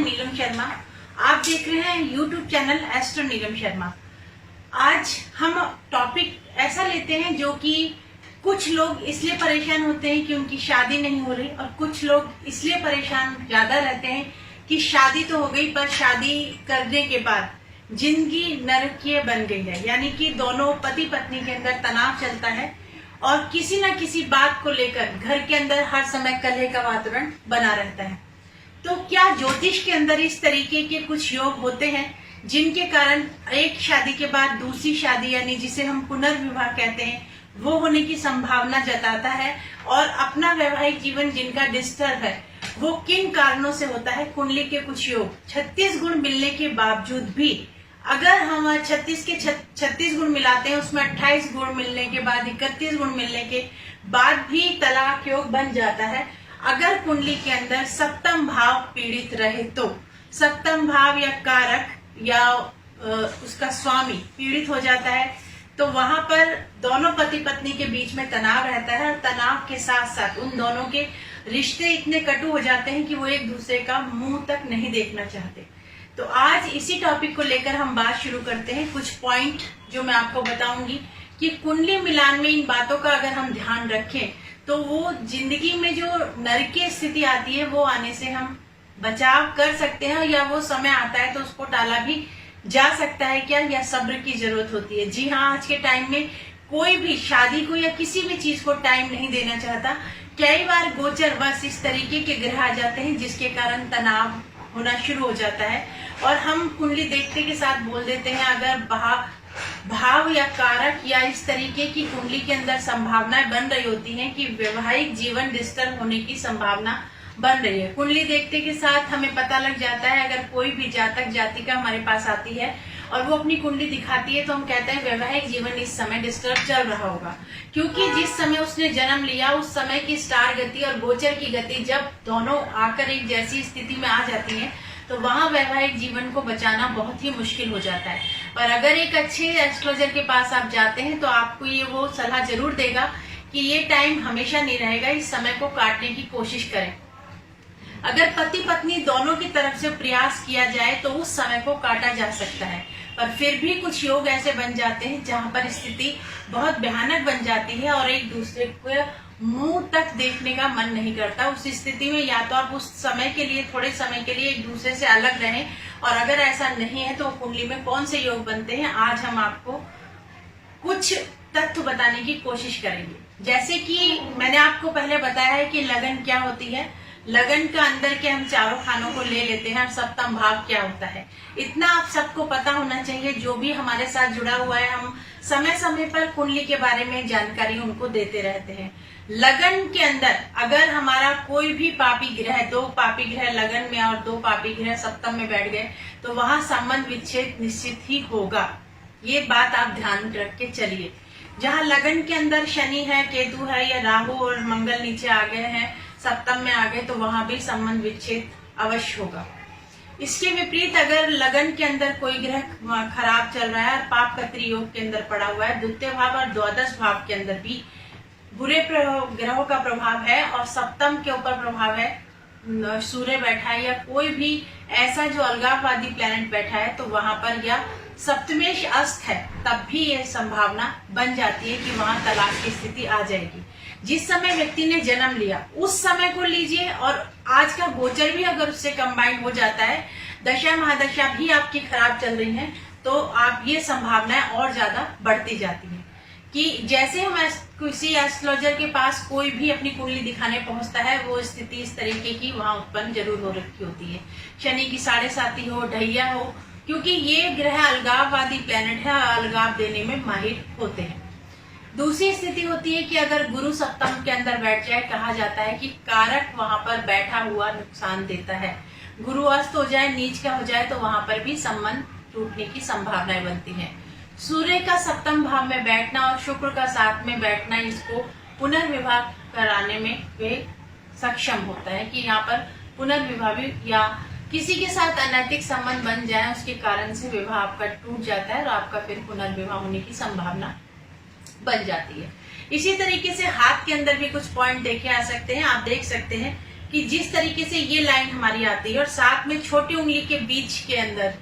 नीलम शर्मा। आप देख रहे हैं YouTube channel astro Neelam Sharma. आज हम टॉपिक ऐसा लेते हैं जो कि कुछ लोग इसलिए परेशान होते हैं कि उनकी शादी नहीं हो रही, और कुछ लोग इसलिए परेशान ज्यादा रहते हैं कि शादी तो हो गई पर शादी करने के बाद जिंदगी नरकीय बन गई है। यानी कि दोनों पति पत्नी के अंदर तनाव चलता है और किसी न किसी बात को लेकर घर के अंदर हर समय कलह का वातावरण बना रहता है। तो क्या ज्योतिष के अंदर इस तरीके के कुछ योग होते हैं जिनके कारण एक शादी के बाद दूसरी शादी, यानी जिसे हम पुनर्विवाह कहते हैं, वो होने की संभावना जताता है? और अपना वैवाहिक जीवन जिनका डिस्टर्ब है वो किन कारणों से होता है? कुंडली के कुछ योग 36 गुण मिलने के बावजूद भी, अगर हम 36 गुण मिलाते हैं, उसमें 28 गुण मिलने के बाद 31 गुण मिलने के बाद भी तलाक योग बन जाता है। अगर कुंडली के अंदर सप्तम भाव पीड़ित रहे तो, सप्तम भाव या कारक या उसका स्वामी पीड़ित हो जाता है, तो वहां पर दोनों पति पत्नी के बीच में तनाव रहता है। और तनाव के साथ साथ उन दोनों के रिश्ते इतने कटु हो जाते हैं कि वो एक दूसरे का मुंह तक नहीं देखना चाहते। तो आज इसी टॉपिक को लेकर हम बात शुरू करते हैं। कुछ पॉइंट जो मैं आपको बताऊंगी कि कुंडली मिलान में इन बातों का अगर हम ध्यान रखें तो वो जिंदगी में जो नरकीय स्थिति आती है वो आने से हम बचाव कर सकते हैं, या वो समय आता है तो उसको टाला भी जा सकता है क्या, या सब्र की जरूरत होती है? जी हाँ, आज के टाइम में कोई भी शादी को या किसी भी चीज को टाइम नहीं देना चाहता। कई बार गोचर बस इस तरीके के ग्रह आ जाते हैं जिसके कारण तनाव होना शुरू हो जाता है, और हम कुंडली देखते के साथ बोल देते हैं। अगर भाव या कारक या इस तरीके की कुंडली के अंदर संभावनाएं बन रही होती हैं कि वैवाहिक जीवन डिस्टर्ब होने की संभावना बन रही है, कुंडली देखते के साथ हमें पता लग जाता है। अगर कोई भी जातक जातिका हमारे पास आती है और वो अपनी कुंडली दिखाती है तो हम कहते हैं वैवाहिक जीवन इस समय डिस्टर्ब चल रहा होगा, क्योंकि जिस समय उसने जन्म लिया उस समय की स्टार गति और गोचर की गति जब दोनों आकर एक जैसी स्थिति में आ जाती है तो वहां वैवाहिक जीवन को बचाना बहुत ही मुश्किल हो जाता है। और अगर एक अच्छे एस्ट्रोलॉजर के पास आप जाते हैं तो आपको ये वो सलाह जरूर देगा कि ये टाइम हमेशा नहीं रहेगा, इस समय को काटने की कोशिश करें। अगर पति पत्नी दोनों की तरफ से प्रयास किया जाए तो उस समय को काटा जा सकता है, पर फिर भी कुछ योग ऐसे बन जाते हैं जहां पर स्थिति बहुत भयानक बन जाती है और एक दूसरे को मुंह तक देखने का मन नहीं करता। उस स्थिति में या तो आप उस समय के लिए, थोड़े समय के लिए एक दूसरे से अलग रहें, और अगर ऐसा नहीं है तो कुंडली में कौन से योग बनते हैं आज हम आपको कुछ तथ्य बताने की कोशिश करेंगे। जैसे कि मैंने आपको पहले बताया है कि लगन क्या होती है, लगन का अंदर के हम चारों खानों को ले लेते हैं, और सप्तम भाव क्या होता है इतना आप सबको पता होना चाहिए। जो भी हमारे साथ जुड़ा हुआ है, हम समय समय पर कुंडली के बारे में जानकारी उनको देते रहते हैं। लगन के अंदर अगर हमारा कोई भी पापी ग्रह, 2 पापी ग्रह लगन में और 2 पापी ग्रह सप्तम में बैठ गए तो वहां संबंध विच्छेद निश्चित ही होगा। ये बात आप ध्यान रख के चलिए। जहां लगन के अंदर शनि है, केतु है, या राहु और मंगल नीचे आ गए हैं, सप्तम में आ गए, तो वहां भी संबंध विच्छेद अवश्य होगा। इसके विपरीत अगर लगन के अंदर कोई ग्रह खराब चल रहा है और पाप कत्री योग के अंदर पड़ा हुआ है, द्वितीय भाव और द्वादश भाव के अंदर भी बुरे ग्रहों का प्रभाव है और सप्तम के ऊपर प्रभाव है, सूर्य बैठा है या कोई भी ऐसा जो अलगाववादी प्लैनेट बैठा है, तो वहां पर या सप्तमेश अस्त है, तब भी यह संभावना बन जाती है कि वहां तलाक की स्थिति आ जाएगी। जिस समय व्यक्ति ने जन्म लिया उस समय को लीजिए, और आज का गोचर भी अगर उससे कंबाइंड हो जाता है, दशा महादशा भी आपकी खराब चल रही है, तो आप ये संभावनाएं और ज्यादा बढ़ती जाती है। कि जैसे हम किसी एस्ट्रोलॉजर के पास कोई भी अपनी कुंडली दिखाने पहुंचता है, वो स्थिति इस तरीके की वहां उत्पन्न जरूर हो रखी होती है। शनि की 7.5 हो, ढैया हो, क्योंकि ये ग्रह अलगाववादी प्लैनेट है, अलगाव देने में माहिर होते हैं। दूसरी स्थिति होती है कि अगर गुरु सप्तम के अंदर बैठ जाए, कहा जाता है कि कारक वहां पर बैठा हुआ नुकसान देता है। गुरु अस्त हो जाए, नीच का हो जाए, तो वहां पर भी संबंध टूटने की संभावनाएं बनती है। सूर्य का सप्तम भाव में बैठना और शुक्र का साथ में बैठना इसको पुनर्विवाह कराने में वे सक्षम होता है कि यहाँ पर पुनर्विवाह भी, या किसी के साथ अनैतिक संबंध बन जाए उसके कारण से विवाह आपका टूट जाता है और आपका फिर पुनर्विवाह होने की संभावना बन जाती है। इसी तरीके से हाथ के अंदर भी कुछ पॉइंट देखे आ सकते हैं। आप देख सकते हैं कि जिस तरीके से ये लाइन हमारी आती है और साथ में छोटी उंगली के बीच के अंदर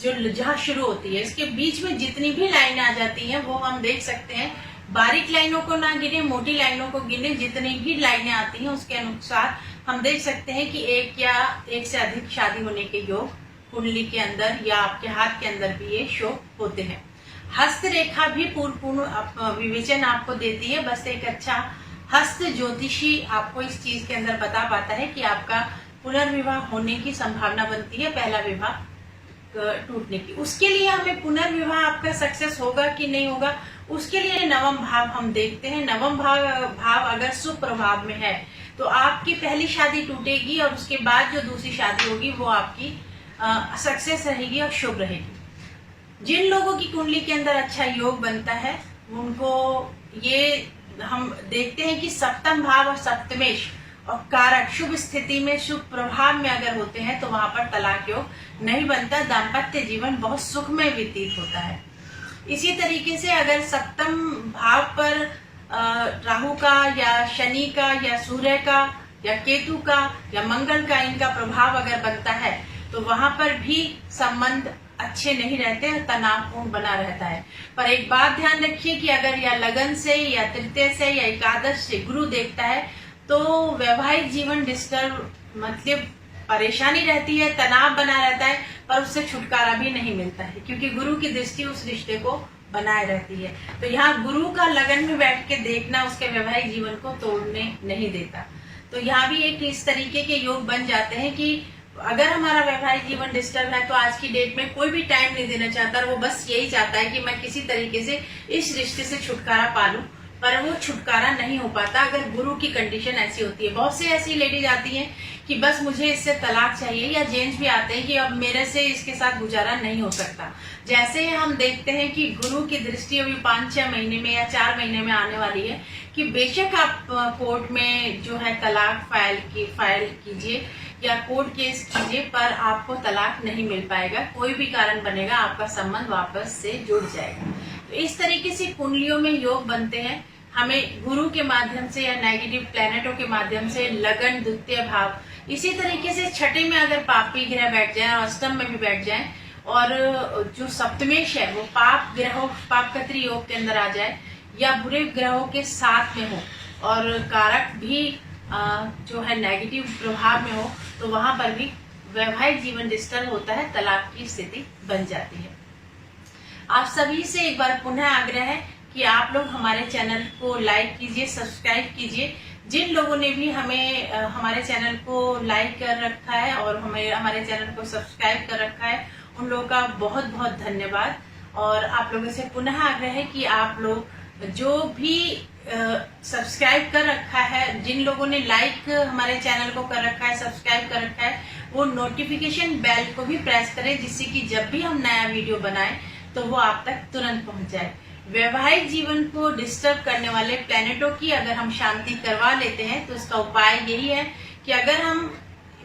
जो जहाँ शुरू होती है, इसके बीच में जितनी भी लाइनें आ जाती हैं वो हम देख सकते हैं। बारीक लाइनों को ना गिने, मोटी लाइनों को गिने, जितनी भी लाइनें आती हैं उसके अनुसार हम देख सकते हैं कि एक या एक से अधिक शादी होने के योग कुंडली के अंदर या आपके हाथ के अंदर भी ये शो होते हैं। हस्त रेखा भी पूर्ण विवेचन आपको देती है। बस एक अच्छा हस्त ज्योतिषी आपको इस चीज के अंदर बता पाता है कि आपका पुनर्विवाह होने की संभावना बनती है, पहला विवाह टूटने की। उसके लिए हमें पुनर्विवाह आपका सक्सेस होगा कि नहीं होगा, उसके लिए नवम भाव हम देखते हैं। नवम भाव अगर शुभ प्रभाव में है तो आपकी पहली शादी टूटेगी और उसके बाद जो दूसरी शादी होगी वो आपकी सक्सेस रहेगी और शुभ रहेगी। जिन लोगों की कुंडली के अंदर अच्छा योग बनता है उनको ये हम देखते हैं कि सप्तम भाव और सप्तमेश और कारक शुभ स्थिति में, शुभ प्रभाव में अगर होते हैं तो वहां पर तलाक योग नहीं बनता, दाम्पत्य जीवन बहुत सुखमय व्यतीत होता है। इसी तरीके से अगर सप्तम भाव पर राहु का या शनि का या सूर्य का या केतु का या मंगल का इनका प्रभाव अगर बनता है तो वहां पर भी संबंध अच्छे नहीं रहते, तनावपूर्ण बना रहता है। पर एक बात ध्यान रखिए कि अगर या लगन से या तृतीय से या एकादश से गुरु देखता है तो वैवाहिक जीवन डिस्टर्ब, मतलब परेशानी रहती है, तनाव बना रहता है, पर उससे छुटकारा भी नहीं मिलता है क्योंकि गुरु की दृष्टि उस रिश्ते को बनाए रहती है। तो यहाँ गुरु का लगन में बैठ के देखना उसके वैवाहिक जीवन को तोड़ने नहीं देता। तो यहाँ भी एक इस तरीके के योग बन जाते हैं कि अगर हमारा वैवाहिक जीवन डिस्टर्ब है तो आज की डेट में कोई भी टाइम नहीं देना चाहता, वो बस यही चाहता है कि मैं किसी तरीके से इस रिश्ते से छुटकारा पा लूं, पर वो छुटकारा नहीं हो पाता अगर गुरु की कंडीशन ऐसी होती है। बहुत सी ऐसी लेडीज आती हैं कि बस मुझे इससे तलाक चाहिए, या जेंट्स भी आते हैं कि अब मेरे से इसके साथ गुजारा नहीं हो सकता। जैसे हम देखते हैं कि गुरु की दृष्टि अभी 5-6 महीने में या 4 महीने में आने वाली है कि बेशक आप कोर्ट में जो है तलाक फाइल कीजिए या कोर्ट केस कीजिए, पर आपको तलाक नहीं मिल पाएगा। कोई भी कारण बनेगा, आपका संबंध वापस से जुड़ जाएगा। तो इस तरीके से कुंडलियों में योग बनते हैं। हमें गुरु के माध्यम से या नेगेटिव प्लैनेटों के माध्यम से लगन, द्वितीय भाव, इसी तरीके से छठे में अगर पापी ग्रह बैठ जाए और अष्टम में भी बैठ जाए और जो सप्तमेश है वो पाप ग्रहों, पापकत्री योग के अंदर आ जाए या बुरे ग्रहों के साथ में हो और कारक भी जो है नेगेटिव प्रभाव में हो तो वहां पर भी वैवाहिक जीवन डिस्टर्ब होता है, तलाक की स्थिति बन जाती है। आप सभी से एक बार पुनः आग्रह है कि आप लोग हमारे चैनल को लाइक कीजिए, सब्सक्राइब कीजिए। जिन लोगों ने भी हमें हमारे चैनल को लाइक कर रखा है और हमारे चैनल को सब्सक्राइब कर रखा है उन लोगों का बहुत बहुत धन्यवाद। और आप लोगों से पुनः आग्रह है कि आप लोग जो भी सब्सक्राइब कर रखा है, जिन लोगों ने लाइक हमारे चैनल को कर रखा है, सब्सक्राइब कर रखा है, वो नोटिफिकेशन बेल को भी प्रेस करें जिससे कि जब भी हम नया वीडियो बनाएं तो वो आप तक तुरंत पहुंच जाए। वैवाहिक जीवन को डिस्टर्ब करने वाले प्लैनेटों की अगर हम शांति करवा लेते हैं तो इसका उपाय यही है कि अगर हम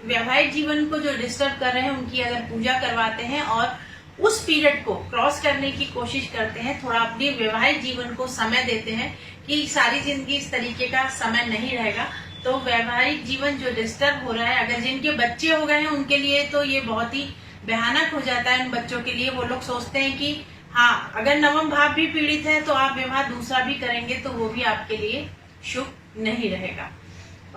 वैवाहिक जीवन को जो डिस्टर्ब कर रहे हैं उनकी अगर पूजा करवाते हैं और उस पीरियड को क्रॉस करने की कोशिश करते हैं, थोड़ा अपने वैवाहिक जीवन को समय देते हैं कि सारी जिंदगी इस तरीके का समय नहीं रहेगा, तो वैवाहिक जीवन जो डिस्टर्ब हो रहा है, अगर जिनके बच्चे हो गए हैं उनके लिए तो ये बहुत ही भयानक हो जाता है। उन बच्चों के लिए वो लोग सोचते हैं कि हाँ, अगर नवम भाव भी पीड़ित है तो आप विवाह दूसरा भी करेंगे तो वो भी आपके लिए शुभ नहीं रहेगा।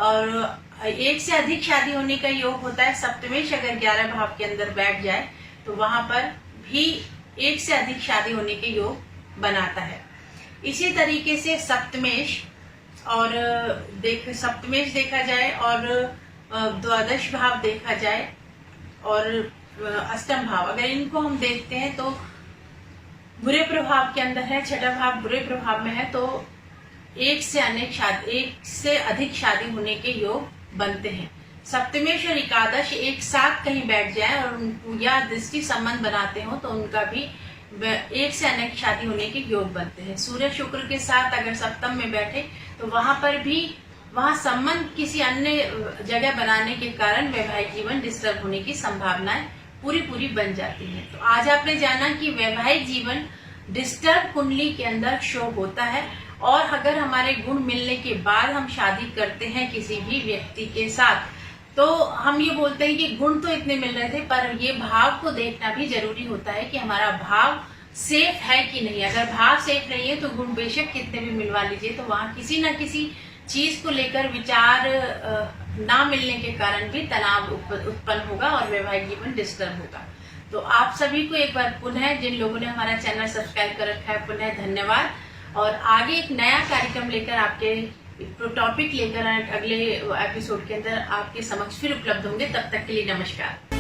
और एक से अधिक शादी होने का योग होता है। सप्तमेश अगर 11 भाव के अंदर बैठ जाए तो वहां पर भी एक से अधिक शादी होने के योग बनाता है। इसी तरीके से सप्तमेश और सप्तमेश देखा जाए और द्वादश भाव देखा जाए और अष्टम भाव, अगर इनको हम देखते हैं तो बुरे प्रभाव के अंदर है, छठा भाव बुरे प्रभाव में है, तो एक से अधिक शादी होने के योग बनते हैं। सप्तमेश और एकादश एक साथ कहीं बैठ जाए और या दृष्टि संबंध बनाते हो तो उनका भी एक से अनेक शादी होने के योग बनते हैं। सूर्य शुक्र के साथ अगर सप्तम में बैठे तो वहां पर भी वहां संबंध किसी अन्य जगह बनाने के कारण वैवाहिक जीवन डिस्टर्ब होने की संभावनाएं पूरी बन जाती है। तो आज आपने जाना कि वैवाहिक जीवन डिस्टर्ब कुंडली के अंदर शो होता है और अगर हमारे गुण मिलने के बाद हम शादी करते हैं किसी भी व्यक्ति के साथ तो हम ये बोलते हैं कि गुण तो इतने मिल रहे थे, पर ये भाव को देखना भी जरूरी होता है कि हमारा भाव सेफ है कि नहीं। अगर भाव सेफ नहीं है तो गुण बेशक कितने भी मिलवा लीजिए, तो वहां किसी ना किसी चीज को लेकर विचार ना मिलने के कारण भी तनाव उत्पन्न होगा और वैवाहिक जीवन डिस्टर्ब होगा। तो आप सभी को एक बार पुनः, जिन लोगों ने हमारा चैनल सब्सक्राइब कर रखा है, पुनः धन्यवाद। और आगे एक नया कार्यक्रम लेकर, आपके टॉपिक लेकर अगले एपिसोड के अंदर आपके समक्ष फिर उपलब्ध होंगे। तब तक के लिए नमस्कार।